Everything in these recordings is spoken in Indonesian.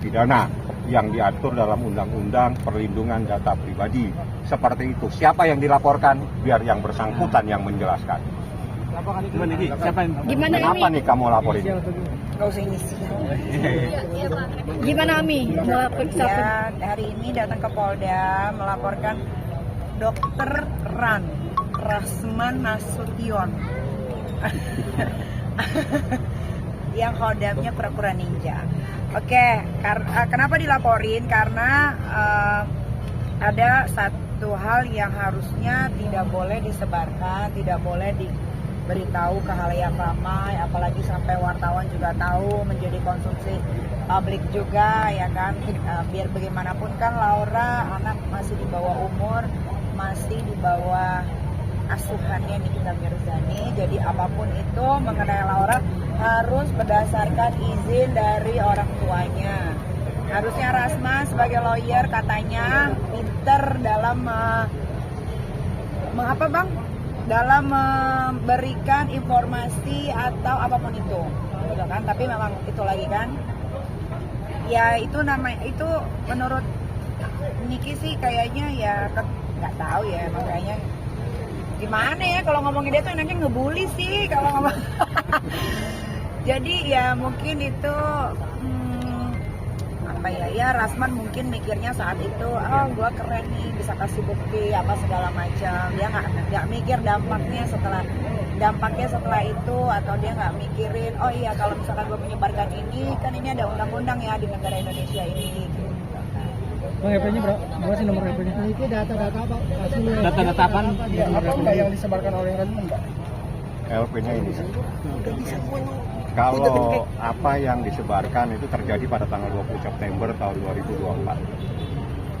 pidana yang diatur dalam Undang-Undang Perlindungan Data Pribadi. Seperti itu. Siapa yang dilaporkan? Biar yang bersangkutan yang menjelaskan. Gimana Kenapa Ami? nih kamu laporin? Gak usah inisial. Gimana Ami? Melapor Ya, hari ini datang ke Polda melaporkan Dokter Rasman Nasution yang kodamnya Pura-Pura Ninja. Oke, kenapa dilaporin? Karena ada satu hal yang harusnya tidak boleh disebarkan, tidak boleh diberitahu ke halayak ramai, apalagi sampai wartawan juga tahu, menjadi konsumsi publik juga, ya kan. Biar bagaimanapun kan Laura anak masih di bawah umur, masih di bawah asuhannya Nikita Mirzani. Jadi apapun itu mengenai Laura harus berdasarkan izin dari orang tuanya. Harusnya Rasman sebagai lawyer katanya pinter dalam dalam memberikan informasi atau apapun itu, gitu kan? Tapi memang itu lagi kan, ya itu namanya, itu menurut Niki sih kayaknya ya nggak tahu ya, makanya gimana ya kalau ngomongin dia tuh enaknya ngebully sih kalau ngomong. Jadi ya mungkin itu ya Rasman mungkin mikirnya saat itu, oh gue keren nih bisa kasih bukti apa segala macam. Dia nggak mikir dampaknya setelah itu, atau dia nggak mikirin oh iya kalau misalkan gue menyebarkan ini kan ini ada undang-undang ya di negara Indonesia ini. Bang, HP-nya berapa sih nomor HP-nya? Nah, itu data-data apa? Data-data apa? Apa enggak yang disebarkan oleh Rasman enggak? LP-nya ini. Kalau apa yang disebarkan itu terjadi pada tanggal 20 September tahun 2024.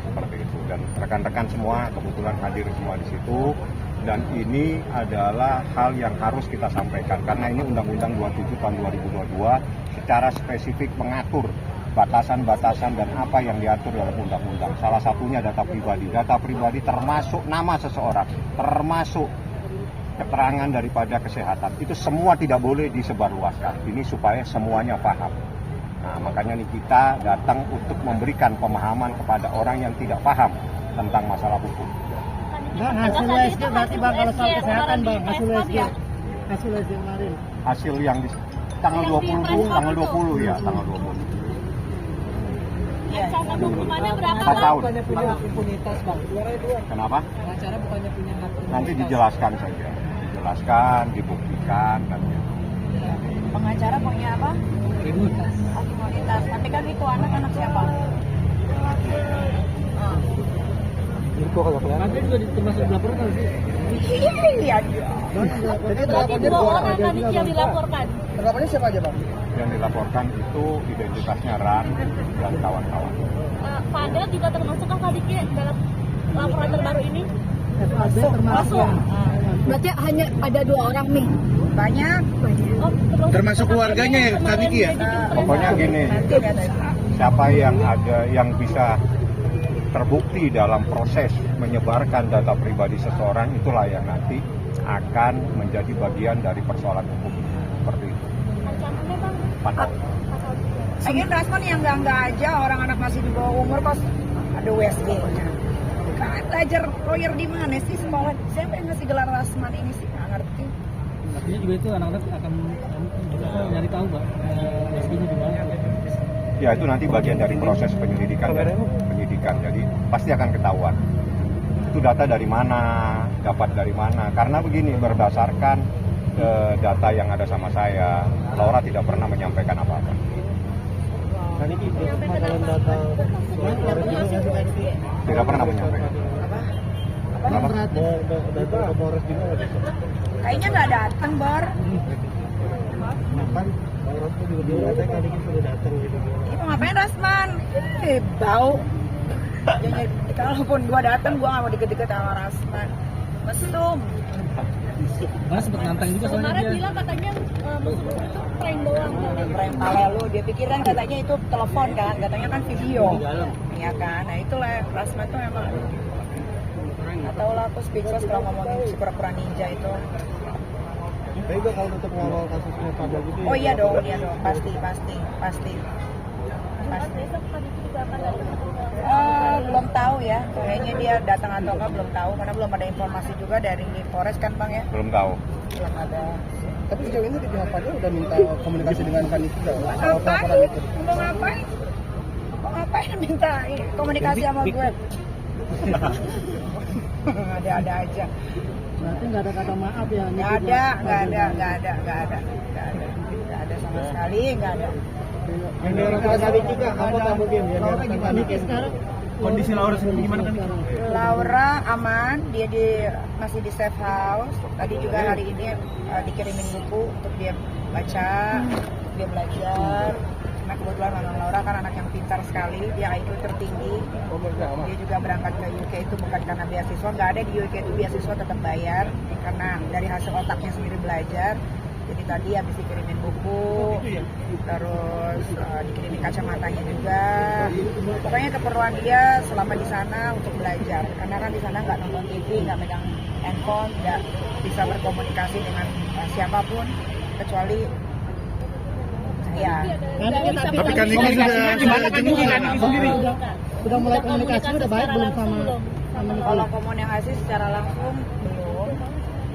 Seperti itu. Dan rekan-rekan semua kebetulan hadir semua di situ. Dan ini adalah hal yang harus kita sampaikan. Karena ini Undang-Undang 27 tahun 2022 secara spesifik mengatur batasan-batasan dan apa yang diatur dalam undang-undang. Salah satunya data pribadi. Data pribadi termasuk nama seseorang, termasuk keterangan daripada kesehatan. Itu semua tidak boleh disebarluaskan. Ini supaya semuanya paham. Nah, makanya nih kita datang untuk memberikan pemahaman kepada orang yang tidak paham tentang masalah hukum. Bang, hasil USG berarti Bang kalau soal kesehatan Bang, hasil USG kemarin. Hasil yang di tanggal 20 ya, tanggal 20. Ancaman hukumannya berapa? 4 tahun. Bukannya punya hak impunitas Bang. Kenapa? Pengacara bukannya punya hak impunitas. Nanti dijelaskan saja. Dijelaskan, dibuktikan dan gitu. Pengacara punya apa? Impunitas. Imunitas. Tapi kan itu anak siapa? Itu kalau nanti juga termasuk dilaporkan sih. Iya. Berarti 2 orang tadi yang dilaporkan. Terlapornya siapa aja Bang? Yang dilaporkan itu identitasnya Ran dan kawan-kawan. Fadel juga termasuk kah Diki dalam laporan terbaru ini? Termasuk. Berarti hanya ada 2 orang nih. Banyak. Oh, Termasuk keluarganya ya Kak Diki ya? Pokoknya gini, siapa yang ada yang bisa terbukti dalam proses menyebarkan data pribadi seseorang, itulah yang nanti akan menjadi bagian dari persoalan hukum. Seperti itu. Ancamannya Bang? 4 tahun. Lagian Rasman yang enggak aja, orang anak masih di bawah umur kok ada USG-nya. Kan belajar lawyer di mana sih sekolah? Siapa yang ngasih gelar Rasman ini sih? Nggak ngerti. Artinya juga itu anak-anak akan juga nyari tahu Bang, USG-nya di mana. Ya itu nanti bagian dari proses penyelidikan dan penyidikan. Jadi pasti akan ketahuan. Itu data dari mana, dapat dari mana. Karena begini, berdasarkan data yang ada sama saya, Laura tidak pernah menyampaikan apa-apa. Tadi itu masalah data Tidak pernah menyampaikan. Kenapa? data Polres juga Kayaknya nggak datang, Bor. Bang Rasman juga bilang katanya kali ini sudah datang gitu. Itu ngapain Rasman? Bau. Ya, kalaupun gua datang, gua nggak mau deket-deket sama Rasman. Mesum. Mas sempat nantang juga soalnya Kemarin dia. bilang katanya mesum itu prank doang. Prank pala lu, dia pikir kan katanya itu telepon kan, katanya kan video. Iya kan, nah itulah Rasman tuh emang. Nggak tahu lah, aku speechless kalau ngomongin si Pura-Pura Ninja itu. Tapi kalau untuk ngawal kasusnya Fadel gitu. Oh iya dong, pasti. pasti. Besok kan itu juga akan datang. Belum tahu ya, kayaknya dia datang atau enggak belum tahu karena belum ada informasi juga dari Polres kan Bang ya, Belum tahu. belum ada. Tapi sejauh ini di pihak Padel udah minta komunikasi dengan Panitia soal pelaporan Ngapain? itu. Mau ngapain? Mau ngapain minta komunikasi sama gue? Ada aja. Berarti nggak ada kata maaf ya? Nggak ada sama sekali, nggak ada. Yang diorang juga, apakah mungkin ya? Laura gimana sekarang? Kondisi Laura sendiri gimana kan? Laura aman, dia masih di safe house. Tadi juga hari ini dikirimin buku untuk dia baca, dia belajar. Nah kebetulan Mama Laura kan anak yang pintar sekali, dia IQ tertinggi. Dia juga berangkat ke UK itu bukan karena beasiswa, nggak ada di UK itu beasiswa tetap bayar karena dari hasil otaknya sendiri belajar. Jadi tadi habis dikirimin buku, terus dikirimin kacamatanya juga. Pokoknya keperluan dia selama di sana untuk belajar. Karena kan di sana nggak nonton TV, nggak megang handphone, nggak bisa berkomunikasi dengan siapapun kecuali ya. Tapi kan ini sudah mulai komunikasi udah baik belum sama Kalau komunikasi secara langsung belum,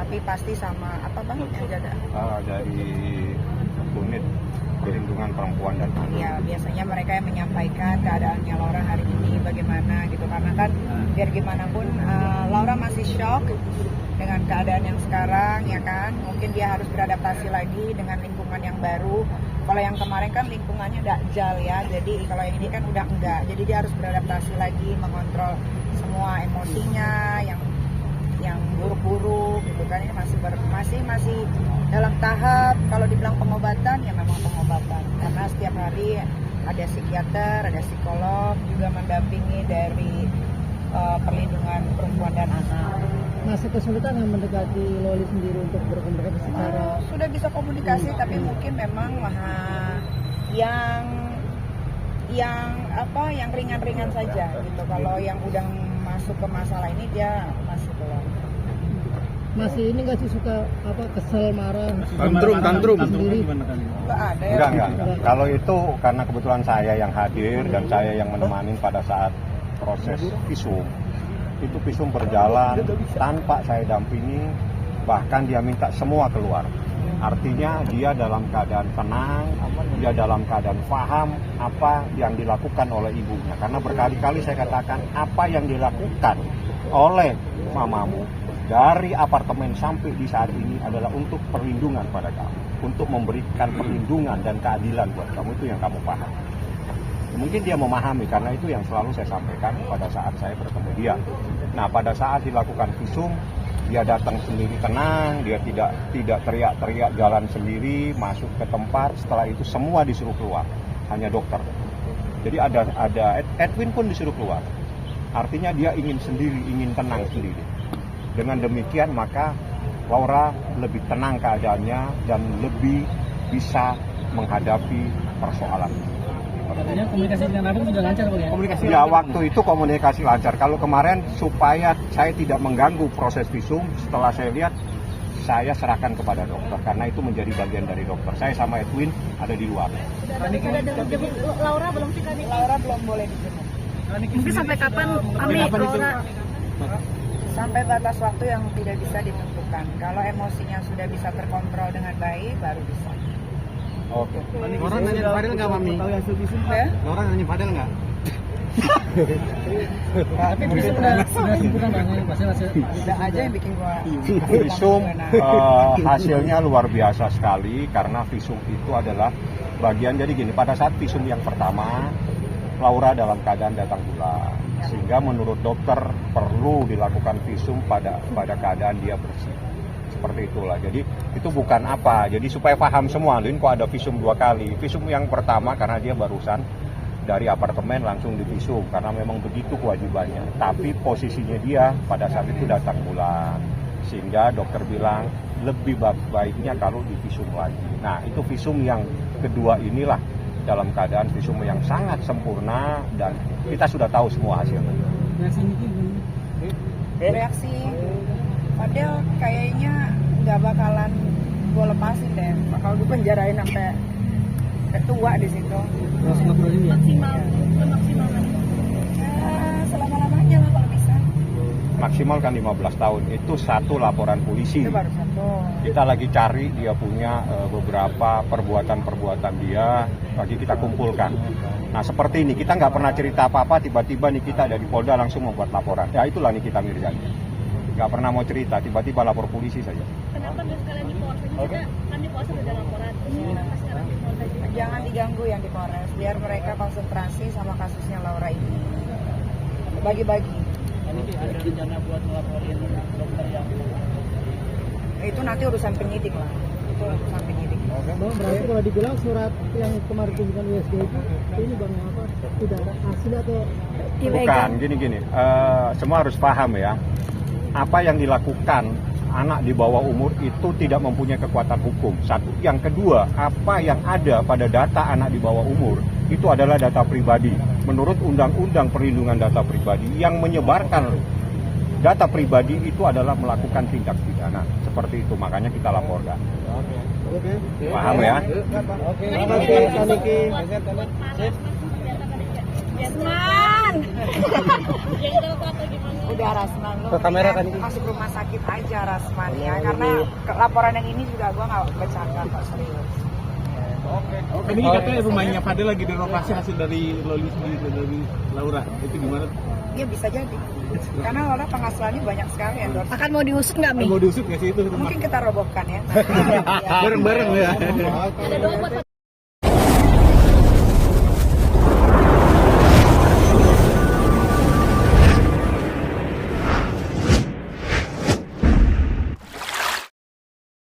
tapi pasti sama apa Bang yang jaga? Dari unit perlindungan perempuan dan anak. Ya biasanya mereka yang menyampaikan keadaannya Laura hari ini bagaimana gitu karena kan biar gimana pun Laura masih shock dengan keadaan yang sekarang ya kan, mungkin dia harus beradaptasi lagi dengan lingkungan yang baru. Kalau yang kemarin kan lingkungannya dakjal ya, jadi kalau yang ini kan udah enggak, jadi dia harus beradaptasi lagi, mengontrol semua emosinya yang buruk-buruk gitu kan. Ini masih dalam tahap kalau dibilang pengobatan ya memang pengobatan karena setiap hari ada psikiater, ada psikolog juga mendampingi dari perlindungan perempuan dan anak. masih kesulitan mendekati Loli sendiri untuk berkomunikasi secara Sudah bisa komunikasi tapi mungkin memang yang ringan-ringan saja gitu. Kalau yang udah masuk ke masalah ini dia masih belum. masih ini nggak sih suka kesel marah Tantrum sendiri Nggak ada ya. Enggak. Kalau itu karena kebetulan saya yang hadir dan saya yang menemani pada saat proses visum. Itu visum berjalan tanpa saya dampingi, bahkan dia minta semua keluar. Artinya dia dalam keadaan tenang, dia dalam keadaan paham apa yang dilakukan oleh ibunya. Karena berkali-kali saya katakan apa yang dilakukan oleh mamamu dari apartemen sampai di saat ini adalah untuk perlindungan pada kamu, untuk memberikan perlindungan dan keadilan buat kamu, itu yang kamu paham. Mungkin dia memahami karena itu yang selalu saya sampaikan pada saat saya bertemu dia. Nah pada saat dilakukan visum, dia datang sendiri tenang, dia tidak teriak-teriak jalan sendiri, masuk ke tempat, setelah itu semua disuruh keluar, hanya dokter. Jadi ada Edwin pun disuruh keluar. Artinya dia ingin sendiri, ingin tenang sendiri. Dengan demikian maka Laura lebih tenang keadaannya dan lebih bisa menghadapi persoalan. Artinya komunikasi dengan Abang juga lancar Bang ya? Ya waktu itu komunikasi lancar. Kalau kemarin supaya saya tidak mengganggu proses visum, setelah saya lihat saya serahkan kepada dokter karena itu menjadi bagian dari dokter. Saya sama Edwin ada di luar. Udah jemput Laura belum sih Kak? Laura belum boleh dijemput. Mungkin sampai kapan Laura? Sampai batas waktu yang tidak bisa ditentukan. Kalau emosinya sudah bisa terkontrol dengan baik, baru bisa. Oke. Orang nanya Fadel nggak Mami? Ya? Orang nanya Fadel nggak? Tapi bisa sudah sempurna Bang ya? Udah aja yang bikin gua Visum hasilnya luar biasa sekali karena visum itu adalah bagian, jadi gini, pada saat visum yang pertama Laura dalam keadaan datang bulan, sehingga menurut dokter perlu dilakukan visum pada keadaan dia bersih. Seperti itulah. Jadi itu bukan apa. Jadi supaya paham semua, Lin, kok ada visum 2 kali. Visum yang pertama karena dia barusan dari apartemen langsung divisum karena memang begitu kewajibannya. Tapi posisinya dia pada saat itu datang bulan. Sehingga dokter bilang lebih baiknya kalau divisum lagi. Nah, itu visum yang kedua inilah dalam keadaan visum yang sangat sempurna dan kita sudah tahu semua hasilnya. reaksi Padahal kayaknya nggak bakalan gue lepasin deh, bakal gue penjarain sampai ketua di situ. Maksimal kan. Selama-lamanya lah kalau bisa. Maksimal kan 15 tahun. Itu satu laporan polisi. Itu baru satu. Kita lagi cari dia punya beberapa perbuatan dia, lagi kita kumpulkan. Nah seperti ini, kita nggak pernah cerita apa-apa, tiba-tiba Nikita ada di Polda langsung membuat laporan. Ya itulah Nikita Mirzani. Nggak pernah mau cerita, tiba-tiba lapor polisi saja. Kenapa nggak sekalian di Polres aja? Kita kan di Polres ada laporan. Kenapa sekarang di Polda juga? Jangan diganggu yang di Polres, biar mereka konsentrasi sama kasusnya Laura ini. Bagi-bagi. Ada rencana buat ngelaporin dokter yang Itu nanti urusan penyidik lah. Itu urusan penyidik. Bang, berarti kalau dibilang surat yang kemarin kunjungan USG itu ini bang apa tidak ada hasil atau Bukan, gini-gini. Semua harus paham ya. Apa yang dilakukan anak di bawah umur itu tidak mempunyai kekuatan hukum. Satu. Yang kedua, apa yang ada pada data anak di bawah umur itu adalah data pribadi. Menurut Undang-Undang Perlindungan Data Pribadi, yang menyebarkan data pribadi itu adalah melakukan tindak pidana. Seperti itu, makanya kita laporkan. Oke. Paham ya? Oke. Terima kasih Saniki. Yasman. Yang kita tahu atau gimana? Udah Rasman lu Ke kamera kan, Ki? masuk rumah sakit aja Rasman ya, karena laporan yang ini juga gua nggak bercanda kok, serius. Ini katanya rumahnya Fadel lagi direnovasi hasil dari Loli sendiri, dari Laura. Itu gimana? Iya bisa jadi, karena Laura penghasilannya banyak sekali endorse. Akan mau diusut nggak Mi? Mau diusut nggak sih itu rumah? Mungkin kita robohkan ya. Bareng-bareng ya. Ada doa buat